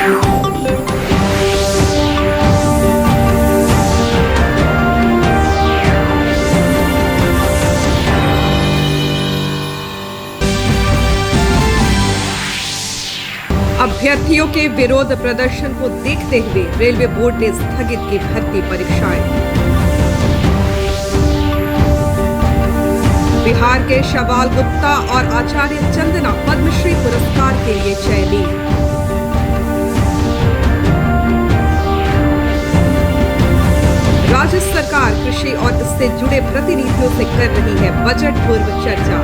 अभ्यर्थियों के विरोध प्रदर्शन को देखते हुए रेलवे बोर्ड ने स्थगित की भर्ती परीक्षाएं। बिहार के शवाल गुप्ता और आचार्य चंदना पद्मश्री पुरस्कार के लिए चयनित। राज्य सरकार कृषि और इससे जुड़े प्रतिनिधियों से कर रही है बजट पूर्व चर्चा।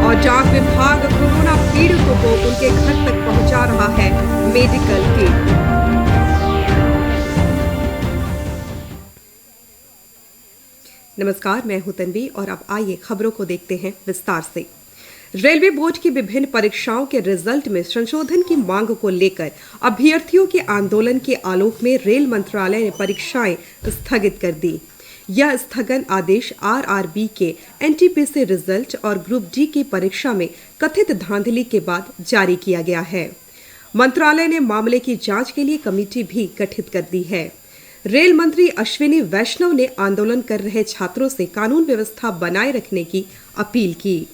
और जांच विभाग कोरोना पीड़ितों को उनके घर तक पहुंचा रहा है मेडिकल किट। नमस्कार, मैं हूं तन्वी और अब आइए खबरों को देखते हैं विस्तार से। रेलवे बोर्ड की विभिन्न परीक्षाओं के रिजल्ट में संशोधन की मांग को लेकर अभ्यर्थियों के आंदोलन के आलोक में रेल मंत्रालय ने परीक्षाएं स्थगित कर दी। यह स्थगन आदेश आरआरबी के एनटीपीसी रिजल्ट और ग्रुप डी की परीक्षा में कथित धांधली के बाद जारी किया गया है। मंत्रालय ने मामले की जांच के लिए कमेटी भी गठित कर दी है। रेल मंत्री अश्विनी वैष्णव ने आंदोलन कर रहे छात्रों से कानून व्यवस्था बनाए रखने की अपील की।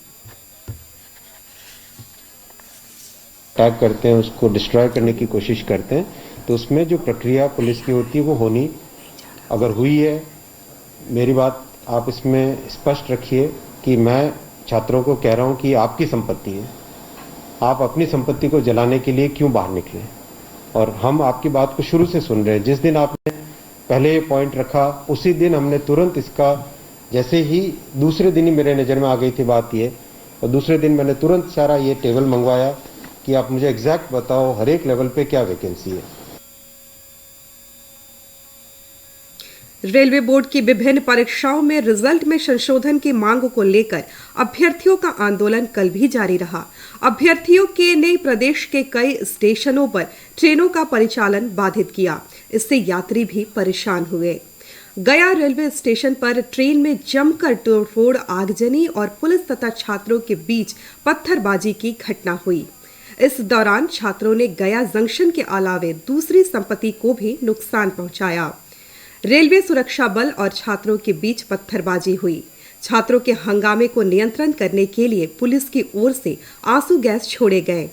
अटैक करते हैं, उसको डिस्ट्रॉय करने की कोशिश करते हैं, तो उसमें जो प्रक्रिया पुलिस की होती है वो होनी अगर हुई है, मेरी बात आप इसमें स्पष्ट रखिए कि मैं छात्रों को कह रहा हूं कि आपकी संपत्ति है, आप अपनी संपत्ति को जलाने के लिए क्यों बाहर निकले। और हम आपकी बात को शुरू से सुन रहे हैं। जिस दिन आपने पहले ये पॉइंट रखा उसी दिन हमने तुरंत इसका, जैसे ही दूसरे दिन ही मेरे नज़र में आ गई थी बात ये, और दूसरे दिन मैंने तुरंत सारा ये टेबल मंगवाया कि आप मुझे एग्जैक्ट बताओ हर एक लेवल पे क्या वैकेंसी है। रेलवे बोर्ड की विभिन्न परीक्षाओं में रिजल्ट में संशोधन की मांग को लेकर अभ्यर्थियों का आंदोलन कल भी जारी रहा। अभ्यर्थियों के ने प्रदेश के कई स्टेशनों पर ट्रेनों का परिचालन बाधित किया। इससे यात्री भी परेशान हुए। गया रेलवे स्टेशन पर ट्रेन में जमकर तोड़फोड़, आगजनी और पुलिस तथा छात्रों के बीच पत्थरबाजी की घटना हुई। इस दौरान छात्रों ने गया जंक्शन के अलावे दूसरी संपत्ति को भी नुकसान पहुंचाया। रेलवे सुरक्षा बल और छात्रों के बीच पत्थरबाजी हुई। छात्रों के हंगामे को नियंत्रण करने के लिए पुलिस की ओर से आंसू गैस छोड़े गए।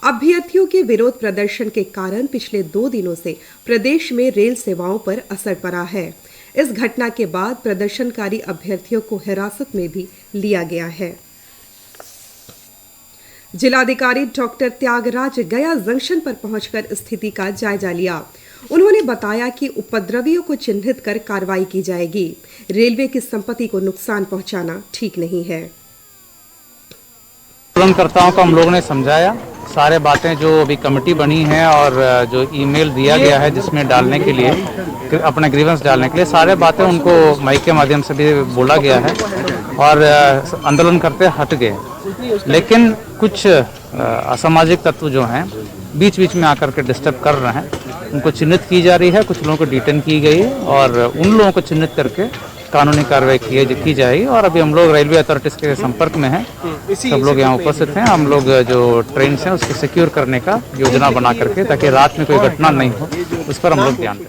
अभ्यर्थियों के विरोध प्रदर्शन के कारण पिछले 2 दिनों से प्रदेश में रेल सेवाओं पर असर पड़ा है। इस घटना के बाद प्रदर्शनकारी अभ्यर्थियों को हिरासत में भी लिया गया है। जिलाधिकारी डॉक्टर त्यागराज गया जंक्शन पर पहुंचकर स्थिति का जायजा लिया। उन्होंने बताया कि उपद्रवियों को चिन्हित कर कार्रवाई की जाएगी। रेलवे की संपत्ति को नुकसान पहुंचाना ठीक नहीं है। आंदोलनकर्ताओं को हम लोगों ने समझाया, सारे बातें जो अभी कमेटी बनी है और जो ईमेल दिया गया है जिसमें डालने के लिए, अपना ग्रीवेंस डालने के लिए, सारे बातें उनको माइक के माध्यम से भी बोला गया है और आंदोलन करते हट गए। लेकिन कुछ असामाजिक तत्व जो हैं बीच बीच में आकर के डिस्टर्ब कर रहे हैं, उनको चिन्हित की जा रही है। कुछ लोगों को डिटेन की गई है और उन लोगों को चिन्हित करके कानूनी कार्रवाई की जाएगी। और अभी हम लोग रेलवे अथॉरिटीज के संपर्क में हैं, सब लोग यहाँ उपस्थित हैं। हम लोग जो ट्रेन हैं उसको सिक्योर करने का योजना बना करके, ताकि रात में कोई घटना नहीं हो, उस पर हम लोग ध्यान दें।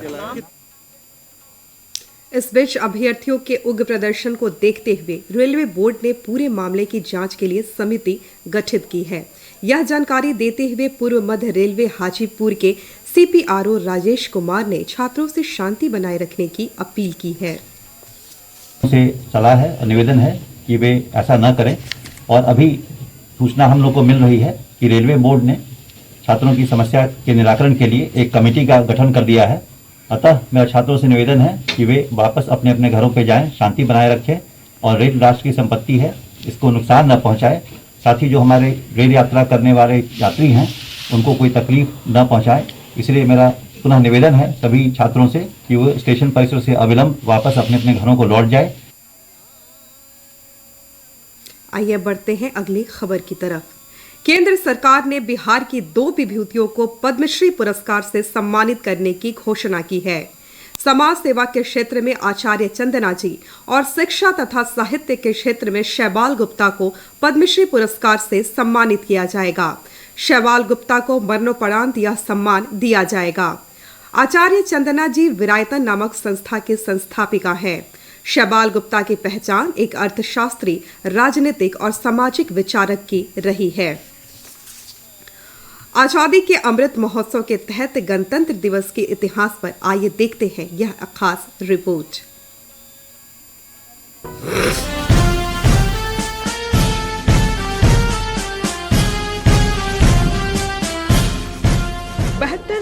इस बीच अभ्यर्थियों के उग्र प्रदर्शन को देखते हुए रेलवे बोर्ड ने पूरे मामले की जांच के लिए समिति गठित की है। यह जानकारी देते हुए पूर्व मध्य रेलवे हाजीपुर के सीपीआरओ राजेश कुमार ने छात्रों से शांति बनाए रखने की अपील की है। से सलाह है, निवेदन है कि वे ऐसा न करें। और अभी सूचना हम लोग को मिल रही है कि रेलवे बोर्ड ने छात्रों की समस्या के निराकरण के लिए एक कमेटी का गठन कर दिया है। अतः मेरा छात्रों से निवेदन है कि वे वापस अपने अपने घरों पर जाएं, शांति बनाए रखें और रेल राष्ट्र की संपत्ति है, इसको नुकसान न पहुंचाए। साथ ही जो हमारे रेल यात्रा करने वाले यात्री हैं उनको कोई तकलीफ न पहुंचाए। इसलिए मेरा पुनः निवेदन है सभी छात्रों से कि वो स्टेशन परिसर से अविलंब वापस अपने अपने घरों को लौट जाए। आइए बढ़ते हैं अगली खबर की तरफ। केंद्र सरकार ने बिहार की 2 विभूतियों को पद्मश्री पुरस्कार से सम्मानित करने की घोषणा की है। समाज सेवा के क्षेत्र में आचार्य चंदना जी और शिक्षा तथा साहित्य के क्षेत्र में शैवाल गुप्ता को पद्मश्री पुरस्कार से सम्मानित किया जाएगा। शैवाल गुप्ता को मरणोपरांत यह सम्मान दिया जाएगा। आचार्य चंदना जी विरायतन नामक संस्था की संस्थापिका हैं। शैवाल गुप्ता की पहचान एक अर्थशास्त्री, राजनीतिक और सामाजिक विचारक की रही है। आजादी के अमृत महोत्सव के तहत गणतंत्र दिवस के इतिहास पर आइए देखते हैं यह खास रिपोर्ट।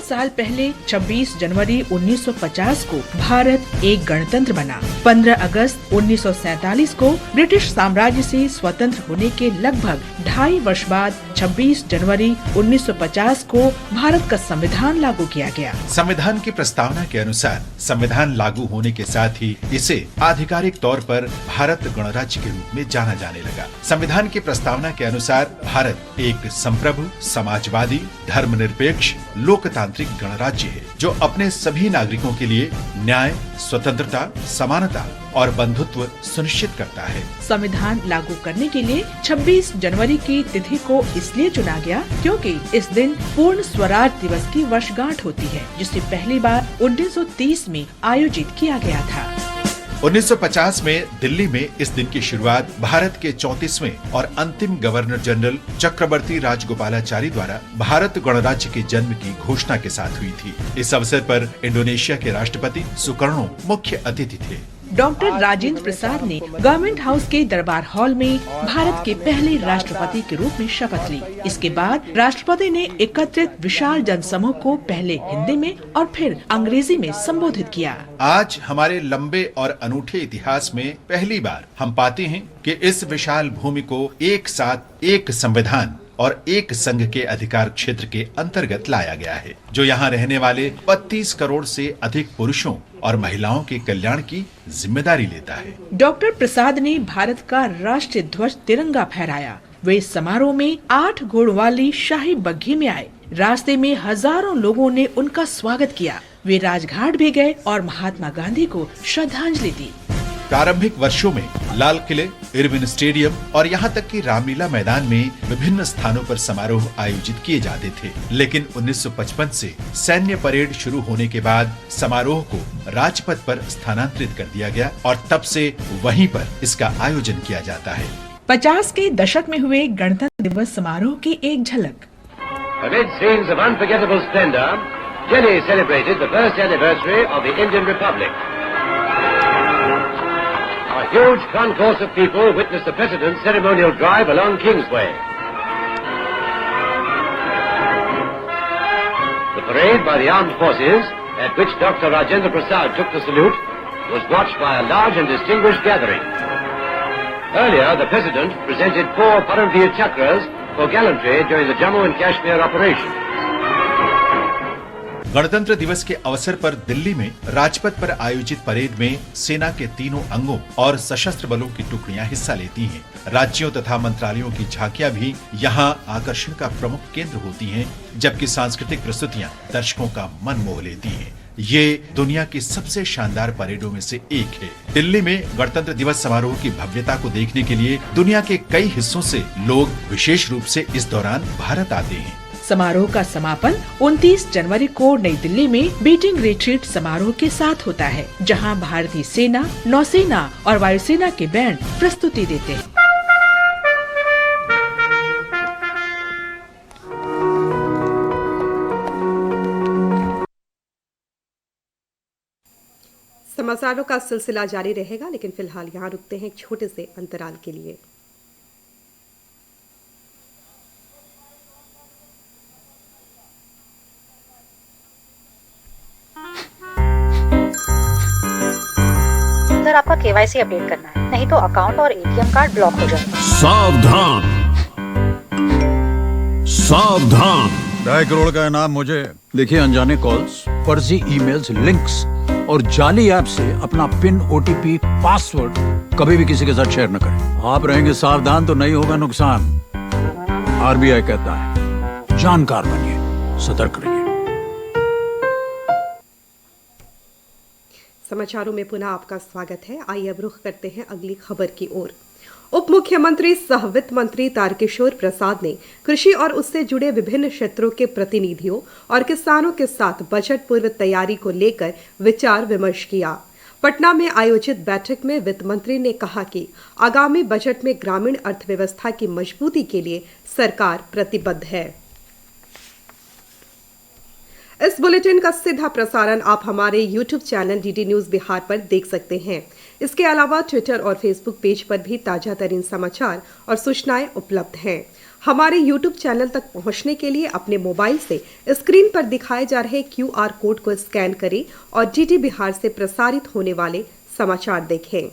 साल पहले 26 जनवरी 1950 को भारत एक गणतंत्र बना। 15 अगस्त 1947 को ब्रिटिश साम्राज्य से स्वतंत्र होने के लगभग 2.5 वर्ष बाद 26 जनवरी 1950 को भारत का संविधान लागू किया गया। संविधान की प्रस्तावना के अनुसार संविधान लागू होने के साथ ही इसे आधिकारिक तौर पर भारत गणराज्य के रूप में जाना जाने लगा। संविधान की प्रस्तावना के अनुसार भारत एक संप्रभु, समाजवादी, धर्मनिरपेक्ष, लोकतांत्रिक गणराज्य है जो अपने सभी नागरिकों के लिए न्याय, स्वतंत्रता, समानता और बंधुत्व सुनिश्चित करता है। संविधान लागू करने के लिए 26 जनवरी की तिथि को इसलिए चुना गया क्योंकि इस दिन पूर्ण स्वराज दिवस की वर्षगांठ होती है, जिसे पहली बार 1930 में आयोजित किया गया था। 1950 में दिल्ली में इस दिन की शुरुआत भारत के 34वें और अंतिम गवर्नर जनरल चक्रवर्ती राजगोपालाचारी द्वारा भारत गणराज्य के जन्म की घोषणा के साथ हुई थी। इस अवसर पर इंडोनेशिया के राष्ट्रपति सुकर्णो मुख्य अतिथि थे। डॉक्टर राजेंद्र प्रसाद ने गवर्नमेंट हाउस के दरबार हॉल में भारत के पहले राष्ट्रपति के रूप में शपथ ली। इसके बाद राष्ट्रपति ने एकत्रित विशाल जनसमूह को पहले हिंदी में और फिर अंग्रेजी में संबोधित किया। आज हमारे लंबे और अनूठे इतिहास में पहली बार हम पाते हैं कि इस विशाल भूमि को एक साथ एक संविधान और एक संघ के अधिकार क्षेत्र के अंतर्गत लाया गया है, जो यहाँ रहने वाले 32 करोड़ से अधिक पुरुषों और महिलाओं के कल्याण की जिम्मेदारी लेता है। डॉक्टर प्रसाद ने भारत का राष्ट्रीय ध्वज तिरंगा फहराया। वे इस समारोह में 8 घोड़ वाली शाही बग्घी में आए। रास्ते में हजारों लोगों ने उनका स्वागत किया। वे राजघाट भी गए और महात्मा गांधी को श्रद्धांजलि दी। प्रारंभिक वर्षों में लाल किले, इरविन स्टेडियम और यहाँ तक कि रामलीला मैदान में विभिन्न स्थानों पर समारोह आयोजित किए जाते थे, लेकिन 1955 से सैन्य परेड शुरू होने के बाद समारोह को राजपथ पर स्थानांतरित कर दिया गया और तब से वहीं पर इसका आयोजन किया जाता है। 50 के दशक में हुए गणतंत्र दिवस समारोह की एक झलक। Amid scenes of unforgettable splendor, Delhi celebrated the first anniversary of the Indian Republic. A huge concourse of people witnessed the President's ceremonial drive along Kingsway. The parade by the armed forces, at which Dr. Rajendra Prasad took the salute, was watched by a large and distinguished gathering. Earlier, the President presented 4 Paramveer Chakras for gallantry during the Jammu and Kashmir operation. गणतंत्र दिवस के अवसर पर दिल्ली में राजपथ पर आयोजित parade में सेना के तीनों अंगों और सशस्त्र बलों की टुकड़ियां हिस्सा लेती हैं। राज्यों तथा मंत्रालयों की झांकियां भी यहां आकर्षण का प्रमुख केंद्र होती हैं, जबकि सांस्कृतिक प्रस्तुतियां दर्शकों का मन मोह लेती हैं। ये दुनिया की सबसे शानदार परेडों में से एक है। दिल्ली में गणतंत्र दिवस समारोह की भव्यता को देखने के लिए दुनिया के कई हिस्सों से लोग विशेष रूप से इस दौरान भारत आते हैं। समारोह का समापन 29 जनवरी को नई दिल्ली में बीटिंग रिट्रीट समारोह के साथ होता है, जहां भारतीय सेना, नौसेना और वायुसेना के बैंड प्रस्तुति देते हैं। समाचारों का सिलसिला जारी रहेगा, लेकिन फिलहाल यहाँ रुकते हैं एक छोटे से अंतराल के लिए। सर, आपका केवाईसी अपडेट करना है, नहीं तो अकाउंट और एटीएम कार्ड ब्लॉक हो जाएगा। सावधान सावधान, 2.5 करोड़ का इनाम मुझे। देखिए, अनजाने कॉल्स, फर्जी ईमेल्स, लिंक्स और जाली ऐप से अपना पिन, ओटीपी, पासवर्ड कभी भी किसी के साथ शेयर न करें। आप रहेंगे सावधान तो नहीं होगा नुकसान। आरबीआई कहता है, जानकार बनिए, सतर्क रहिए। समाचारों में पुनः आपका स्वागत है। आइए अब रुख करते हैं अगली खबर की ओर। उप मुख्यमंत्री सह वित्त मंत्री तारकिशोर प्रसाद ने कृषि और उससे जुड़े विभिन्न क्षेत्रों के प्रतिनिधियों और किसानों के साथ बजट पूर्व तैयारी को लेकर विचार विमर्श किया। पटना में आयोजित बैठक में वित्त मंत्री ने कहा कि आगामी बजट में ग्रामीण अर्थव्यवस्था की मजबूती के लिए सरकार प्रतिबद्ध है। इस बुलेटिन का सीधा प्रसारण आप हमारे YouTube channel DD news Bihar पर देख सकते हैं। इसके अलावा ट्विटर और फेसबुक पेज पर भी ताजा तरीन समाचार और सूचनाएं उपलब्ध हैं। हमारे YouTube चैनल तक पहुंचने के लिए अपने मोबाइल से स्क्रीन पर दिखाए जा रहे QR कोड को स्कैन करें और DD बिहार से प्रसारित होने वाले समाचार देखें।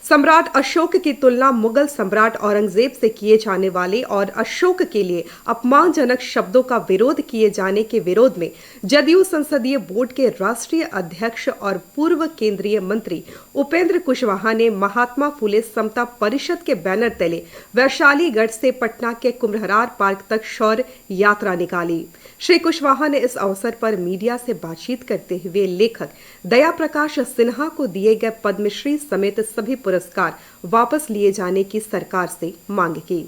सम्राट अशोक की तुलना मुगल सम्राट औरंगजेब से किए जाने वाले और अशोक के लिए अपमानजनक शब्दों का विरोध किए जाने के विरोध में जदयू संसदीय बोर्ड के राष्ट्रीय अध्यक्ष और पूर्व केंद्रीय मंत्री उपेंद्र कुशवाहा ने महात्मा फुले समता परिषद के बैनर तले वैशालीगढ़ से पटना के कुम्हरार पार्क तक शौर्य यात्रा निकाली। श्री कुशवाहा ने इस अवसर पर मीडिया से बातचीत करते हुए लेखक दया प्रकाश सिन्हा को दिए गए पद्मश्री समेत सभी पुरस्कार वापस लिए जाने की सरकार से मांग की।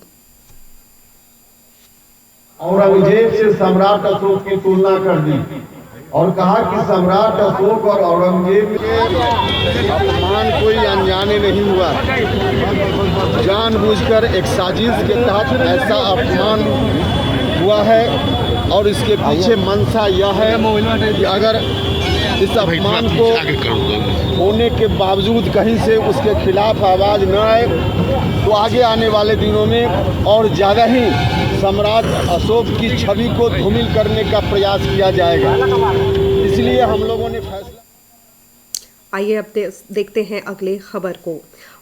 औरंगजेब से सम्राट अशोक की तुलना कर दी और कहा कि सम्राट अशोक और औरंगजेब के अपमान कोई अनजाने नहीं हुआ, जानबूझकर एक साजिश के तहत ऐसा अपमान हुआ है और इसके पीछे मंशा यह है कि अगर इस अपमान को होने के बावजूद कहीं से उसके खिलाफ आवाज न आए तो आगे आने वाले दिनों में और ज़्यादा ही सम्राट अशोक की छवि को धूमिल करने का प्रयास किया जाएगा। इसलिए हम लोगों ने फैसला। आइए अब देखते हैं अगले खबर को।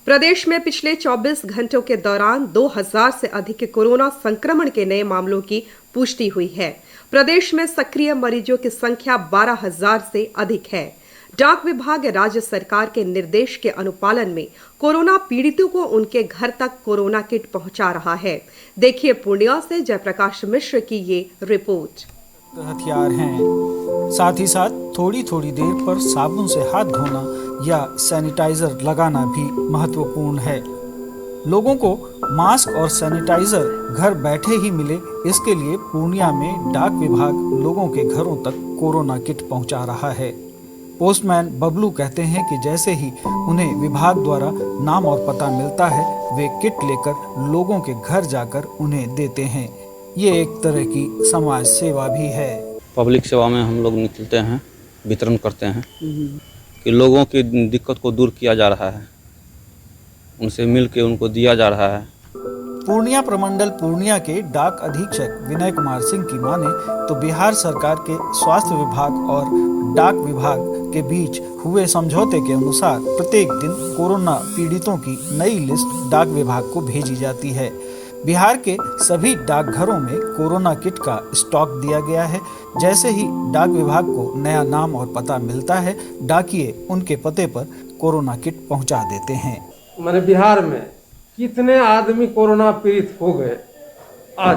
प्रदेश में पिछले 24 घंटों के दौरान 2000 से अधिक कोरोना संक्रमण के नए मामलों की पुष्टि हुई है। प्रदेश में सक्रिय मरीजों की संख्या 12,000 से अधिक है। डाक विभाग राज्य सरकार के निर्देश के अनुपालन में कोरोना पीड़ितों को उनके घर तक कोरोना किट पहुंचा रहा है। देखिए पूर्णिया से जयप्रकाश मिश्र की ये रिपोर्ट। हथियार हैं, साथ ही साथ थोड़ी थोड़ी देर पर साबुन से हाथ धोना या सैनिटाइजर लगाना भी महत्वपूर्ण है। लोगों को मास्क और सैनिटाइजर घर बैठे ही मिले, इसके लिए पूर्णिया में डाक विभाग लोगों के घरों तक कोरोना किट पहुंचा रहा है। पोस्टमैन बबलू कहते हैं कि जैसे ही उन्हें विभाग द्वारा नाम और पता मिलता है वे किट लेकर लोगों के घर जाकर उन्हें देते हैं। ये एक तरह की समाज सेवा भी है। पब्लिक सेवा में हम लोग निकलते हैं, वितरण करते हैं कि लोगों की दिक्कत को दूर किया जा रहा है, उनसे मिल के उनको दिया जा रहा है। पूर्णिया प्रमंडल पूर्णिया के डाक अधीक्षक विनय कुमार सिंह की माने तो बिहार सरकार के स्वास्थ्य विभाग और डाक विभाग के बीच हुए समझौते के अनुसार प्रत्येक दिन कोरोना पीड़ितों की नई लिस्ट डाक विभाग को भेजी जाती है। बिहार के सभी डाकघरों में कोरोना किट का स्टॉक दिया गया है। जैसे ही डाक विभाग को नया नाम और पता मिलता है, डाकिये उनके पते पर कोरोना किट पहुंचा देते हैं। मैंने बिहार में कितने आदमी कोरोना पीड़ित हो गए, आज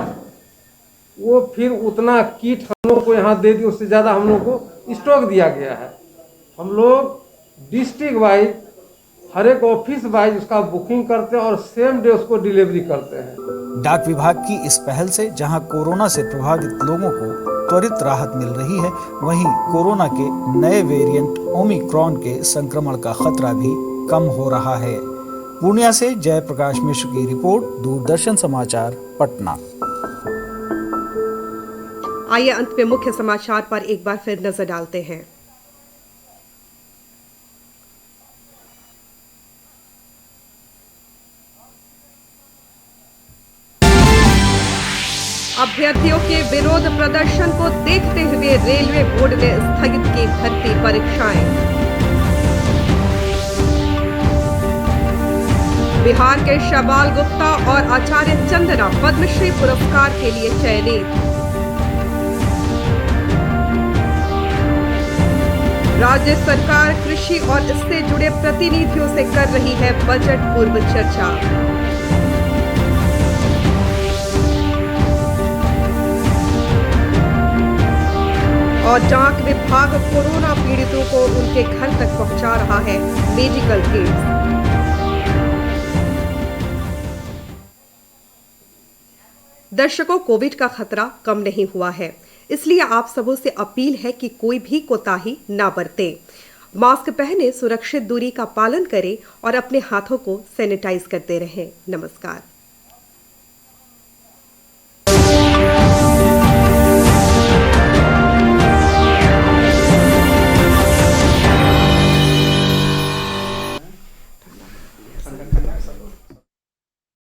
वो फिर उतना किट हम लोग को यहाँ दे दी, उससे ज़्यादा हम लोग को स्टॉक दिया गया है। हम लोग डिस्ट्रिक्ट वाइज हर एक ऑफिस वाइज उसका बुकिंग करते हैं और सेम डे उसको डिलीवरी करते हैं। डाक विभाग की इस पहल से जहां कोरोना से प्रभावित लोगों को त्वरित राहत मिल रही है, वहीं कोरोना के नए वेरिएंट ओमिक्रॉन के संक्रमण का खतरा भी कम हो रहा है। पूर्णिया से जयप्रकाश मिश्र की रिपोर्ट, दूरदर्शन समाचार, पटना। आइए अंत में मुख्य समाचार पर एक बार फिर नजर डालते हैं। अभ्यर्थियों के विरोध प्रदर्शन को देखते हुए रेलवे बोर्ड ने स्थगित की भर्ती परीक्षाएं। बिहार के शबाल गुप्ता और आचार्य चंदना पद्मश्री पुरस्कार के लिए चयनित। राज्य सरकार कृषि और इससे जुड़े प्रतिनिधियों से कर रही है बजट पूर्व चर्चा। और डाक विभाग कोरोना पीड़ितों को उनके घर तक पहुंचा रहा है मेडिकल किट्स। दर्शकों, कोविड का खतरा कम नहीं हुआ है, इसलिए आप सबों से अपील है कि कोई भी कोताही ना बरते। मास्क पहने, सुरक्षित दूरी का पालन करें और अपने हाथों को सैनिटाइज करते रहें। नमस्कार।